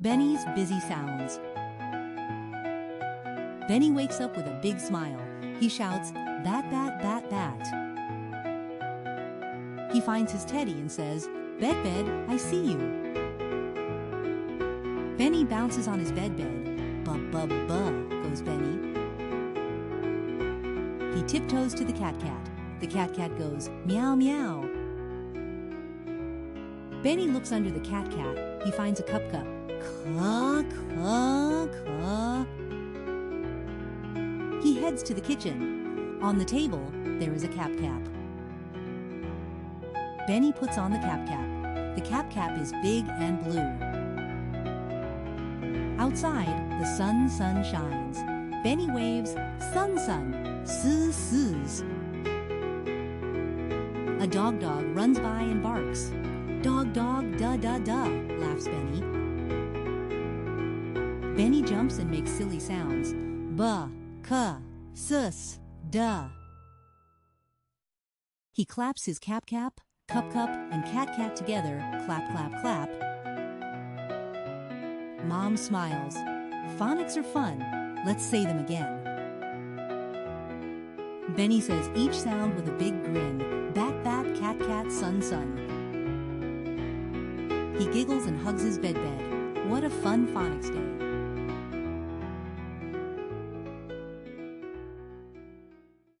Benny's busy sounds. Benny wakes up with a big smile. He shouts, "Bat, bat, bat, bat." He finds his teddy and says, "Bed, bed, I see you." Benny bounces on his bed. "Buh, goes Benny. He tiptoes to the cat. The cat goes, "Meow, meow." Benny looks under the cat. He finds a cup. "Caw, caw, caw." He heads to the kitchen. On the table, there is a cap. Benny puts on the cap. The cap is big and blue. Outside, the sun shines. Benny waves, "Sun, sus." A dog runs by and barks. "Dog, duh, laughs Benny. Benny jumps and makes silly sounds. Buh, cuh, sus, duh. He claps his cap, cup, and cat together, clap, clap. Mom smiles. Phonics are fun. Let's say them again. Benny says each sound with a big grin. Bat, cat, sun. He giggles and hugs his bed. What a fun phonics day.